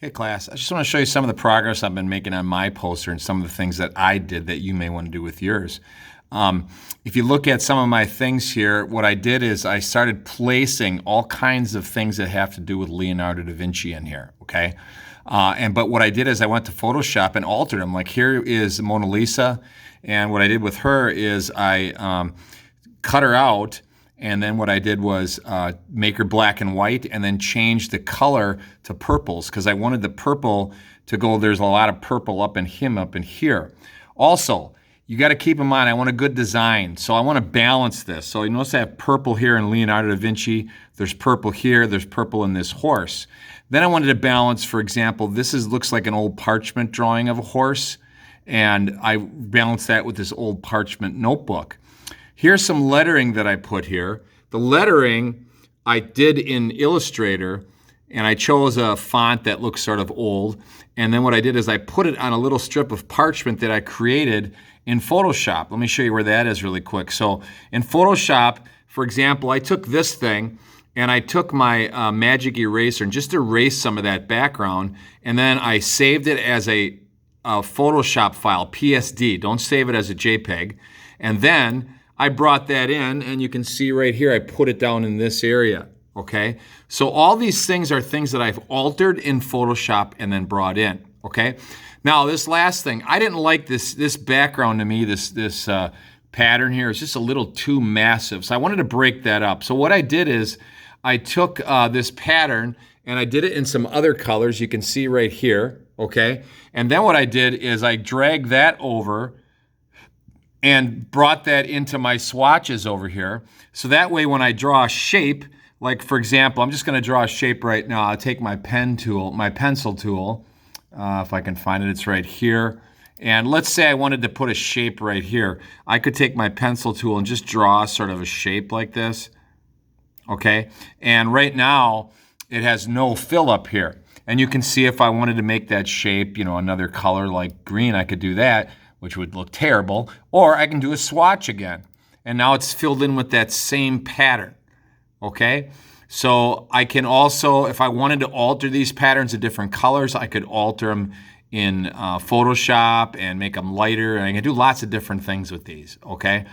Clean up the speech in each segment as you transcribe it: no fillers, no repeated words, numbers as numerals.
Okay, class, I just want to show you some of the progress I've been making on my poster and some of the things that I did that you may want to do with yours. If you look at some of my things here, what I did is I started placing all kinds of things that have to do with Leonardo da Vinci in here, okay? But what I did is I went to Photoshop and altered them. Like here is Mona Lisa, and what I did with her is I cut her out, and then what I did was make her black and white and then change the color to purples because I wanted the purple to go, there's a lot of purple up in him up in here. Also, you got to keep in mind, I want a good design, so I want to balance this. So you notice I have purple here in Leonardo da Vinci, there's purple here, there's purple in this horse. Then I wanted to balance, for example, looks like an old parchment drawing of a horse, and I balanced that with this old parchment notebook. Here's some lettering that I put here. The lettering I did in Illustrator, and I chose a font that looks sort of old. And then what I did is I put it on a little strip of parchment that I created in Photoshop. Let me show you where that is really quick. So in Photoshop, for example, I took this thing and I took my magic eraser and just erased some of that background, and then I saved it as a Photoshop file, PSD. Don't save it as a JPEG. And then I brought that in, and you can see right here, I put it down in this area, okay? So all these things are things that I've altered in Photoshop and then brought in, okay? Now this last thing, I didn't like this background to me, this pattern here is just a little too massive, so I wanted to break that up. So what I did is I took this pattern and I did it in some other colors, you can see right here, okay? And then what I did is I dragged that over and brought that into my swatches over here. So that way when I draw a shape, like for example, I'm just gonna draw a shape right now. I'll take my pen tool, my pencil tool, if I can find it, it's right here. And let's say I wanted to put a shape right here. I could take my pencil tool and just draw sort of a shape like this, okay? And right now, it has no fill up here. And you can see if I wanted to make that shape, you know, another color like green, I could do that, which would look terrible, or I can do a swatch again. And now it's filled in with that same pattern, okay? So I can also, if I wanted to alter these patterns of different colors, I could alter them in Photoshop and make them lighter, and I can do lots of different things with these, okay?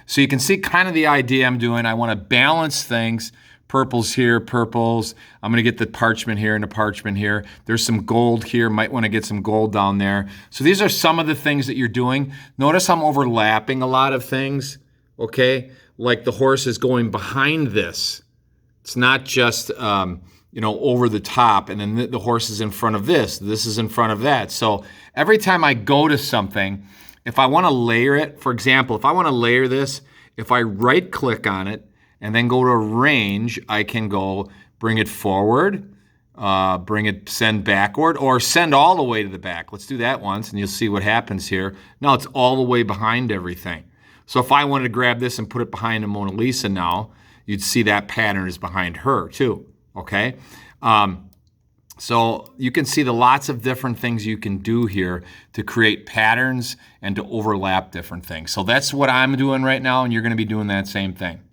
So you can see kind of the idea I'm doing. I want to balance things. Purples here, purples. I'm going to get the parchment here and the parchment here. There's some gold here. Might want to get some gold down there. So these are some of the things that you're doing. Notice I'm overlapping a lot of things, okay? Like the horse is going behind this. It's not just, you know, over the top, and then the horse is in front of this. This is in front of that. So every time I go to something, if I want to layer it, for example, if I want to layer this, if I right-click on it, and then go to range, I can go bring it forward, send backward, or send all the way to the back. Let's do that once, and you'll see what happens here. Now it's all the way behind everything. So if I wanted to grab this and put it behind the Mona Lisa now, you'd see that pattern is behind her too, okay? So you can see the lots of different things you can do here to create patterns and to overlap different things. So that's what I'm doing right now, and you're gonna be doing that same thing.